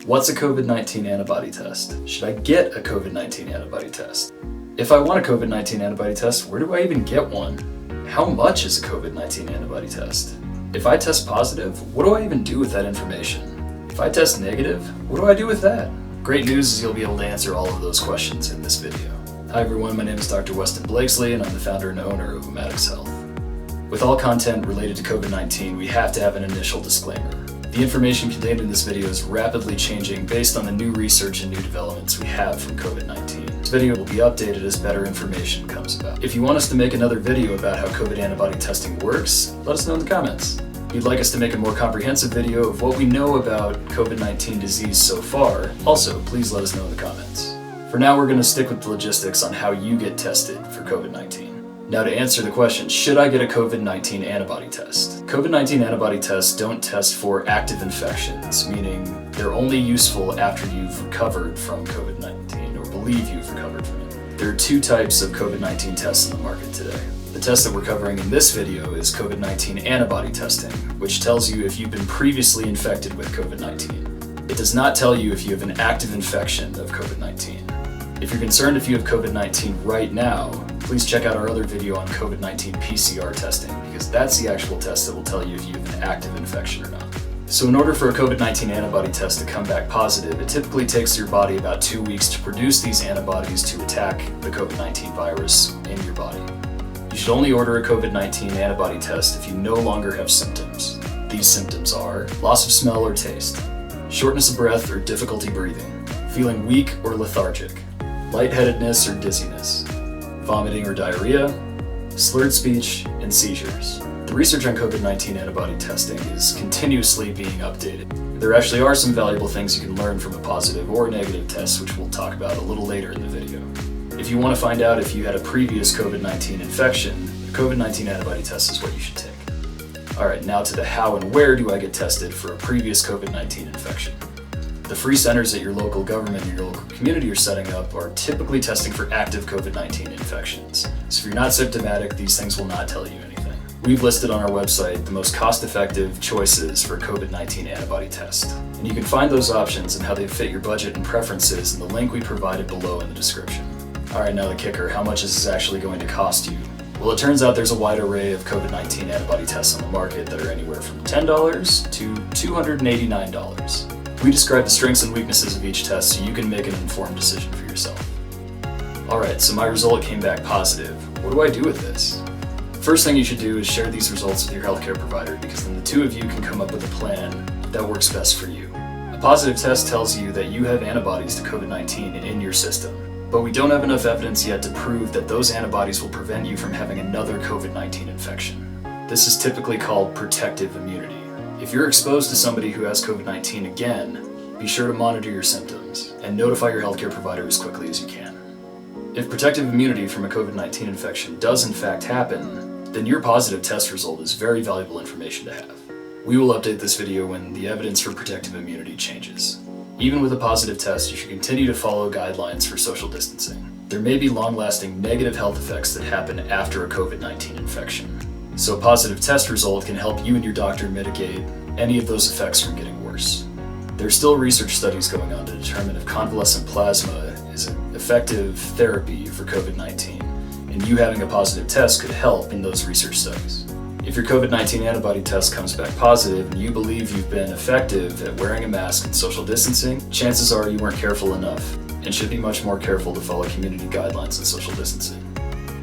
What's a COVID-19 antibody test? Should I get a COVID-19 antibody test? If I want a COVID-19 antibody test, where do I even get one? How much is a COVID-19 antibody test? If I test positive, what do I even do with that information? If I test negative, what do I do with that? Great news is you'll be able to answer all of those questions in this video. Hi everyone, my name is Dr. Weston Blakesley and I'm the founder and owner of Omatics Health. With all content related to COVID-19, we have to have an initial disclaimer. The information contained in this video is rapidly changing based on the new research and new developments we have from COVID-19. This video will be updated as better information comes about. If you want us to make another video about how COVID antibody testing works, let us know in the comments. If you'd like us to make a more comprehensive video of what we know about COVID-19 disease so far, also please let us know in the comments. For now, we're going to stick with the logistics on how you get tested for COVID-19. Now to answer the question, should I get a COVID-19 antibody test? COVID-19 antibody tests don't test for active infections, meaning they're only useful after you've recovered from COVID-19 or believe you've recovered from it. There are two types of COVID-19 tests in the market today. The test that we're covering in this video is COVID-19 antibody testing, which tells you if you've been previously infected with COVID-19. It does not tell you if you have an active infection of COVID-19. If you're concerned if you have COVID-19 right now, please check out our other video on COVID-19 PCR testing, because that's the actual test that will tell you if you have an active infection or not. So in order for a COVID-19 antibody test to come back positive, it typically takes your body about 2 weeks to produce these antibodies to attack the COVID-19 virus in your body. You should only order a COVID-19 antibody test if you no longer have symptoms. These symptoms are loss of smell or taste, shortness of breath or difficulty breathing, feeling weak or lethargic, lightheadedness or dizziness, vomiting or diarrhea, slurred speech, and seizures. The research on COVID-19 antibody testing is continuously being updated. There actually are some valuable things you can learn from a positive or negative test, which we'll talk about a little later in the video. If you want to find out if you had a previous COVID-19 infection, a COVID-19 antibody test is what you should take. Alright, now to the how and where do I get tested for a previous COVID-19 infection. The free centers that your local government and your local community are setting up are typically testing for active COVID-19 infections. So if you're not symptomatic, these things will not tell you anything. We've listed on our website the most cost-effective choices for a COVID-19 antibody test. And you can find those options and how they fit your budget and preferences in the link we provided below in the description. Alright, now the kicker, how much is this actually going to cost you? Well, it turns out there's a wide array of COVID-19 antibody tests on the market that are anywhere from $10 to $289. We describe the strengths and weaknesses of each test so you can make an informed decision for yourself. Alright, so my result came back positive. What do I do with this? First thing you should do is share these results with your healthcare provider, because then the two of you can come up with a plan that works best for you. A positive test tells you that you have antibodies to COVID-19 in your system, but we don't have enough evidence yet to prove that those antibodies will prevent you from having another COVID-19 infection. This is typically called protective immunity. If you're exposed to somebody who has COVID-19 again, be sure to monitor your symptoms and notify your healthcare provider as quickly as you can. If protective immunity from a COVID-19 infection does in fact happen, then your positive test result is very valuable information to have. We will update this video when the evidence for protective immunity changes. Even with a positive test, you should continue to follow guidelines for social distancing. There may be long-lasting negative health effects that happen after a COVID-19 infection. So a positive test result can help you and your doctor mitigate any of those effects from getting worse. There are still research studies going on to determine if convalescent plasma is an effective therapy for COVID-19, and you having a positive test could help in those research studies. If your COVID-19 antibody test comes back positive and you believe you've been effective at wearing a mask and social distancing, chances are you weren't careful enough and should be much more careful to follow community guidelines and social distancing.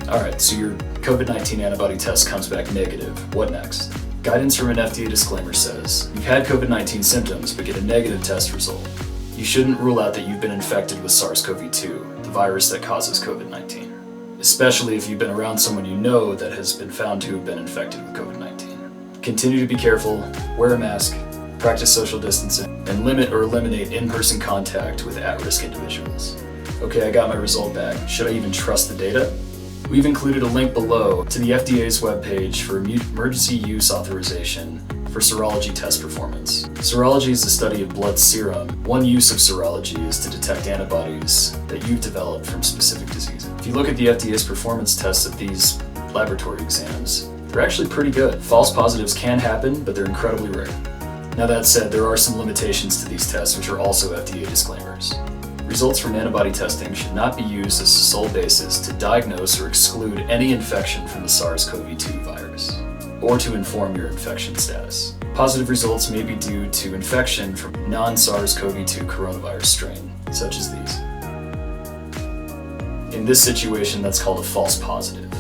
Alright, so your COVID-19 antibody test comes back negative. What next? Guidance from an FDA disclaimer says, you've had COVID-19 symptoms but get a negative test result. You shouldn't rule out that you've been infected with SARS-CoV-2, the virus that causes COVID-19, especially if you've been around someone you know that has been found to have been infected with COVID-19. Continue to be careful, wear a mask, practice social distancing, and limit or eliminate in-person contact with at-risk individuals. Okay, I got my result back. Should I even trust the data? We've included a link below to the FDA's webpage for emergency use authorization for serology test performance. Serology is the study of blood serum. One use of serology is to detect antibodies that you've developed from specific diseases. If you look at the FDA's performance tests of these laboratory exams, they're actually pretty good. False positives can happen, but they're incredibly rare. Now that said, there are some limitations to these tests which are also FDA disclaimers. Results from antibody testing should not be used as the sole basis to diagnose or exclude any infection from the SARS-CoV-2 virus, or to inform your infection status. Positive results may be due to infection from non-SARS-CoV-2 coronavirus strain, such as these. In this situation, that's called a false positive.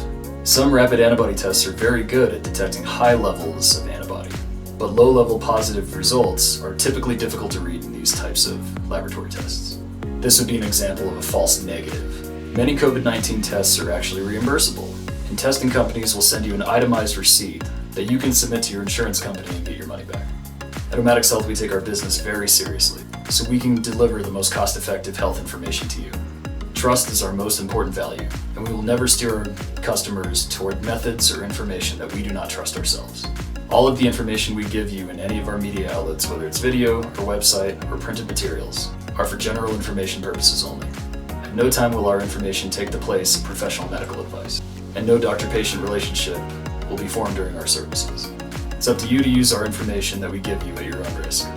Some rapid antibody tests are very good at detecting high levels of antibody, but low-level positive results are typically difficult to read in these types of laboratory tests. This would be an example of a false negative. Many COVID-19 tests are actually reimbursable, and testing companies will send you an itemized receipt that you can submit to your insurance company and get your money back. At Omatics Health, we take our business very seriously, so we can deliver the most cost-effective health information to you. Trust is our most important value, and we will never steer our customers toward methods or information that we do not trust ourselves. All of the information we give you in any of our media outlets, whether it's video, our website, or printed materials, are for general information purposes only. At no time will our information take the place of professional medical advice, and no doctor-patient relationship will be formed during our services. It's up to you to use our information that we give you at your own risk.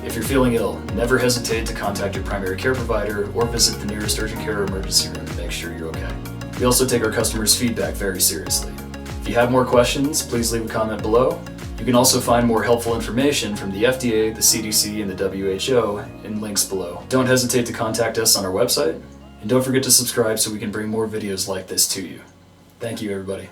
If you're feeling ill, never hesitate to contact your primary care provider or visit the nearest urgent care or emergency room to make sure you're okay. We also take our customers' feedback very seriously. If you have more questions, please leave a comment below. You can also find more helpful information from the FDA, the CDC, and the WHO in links below. Don't hesitate to contact us on our website, and don't forget to subscribe so we can bring more videos like this to you. Thank you, everybody.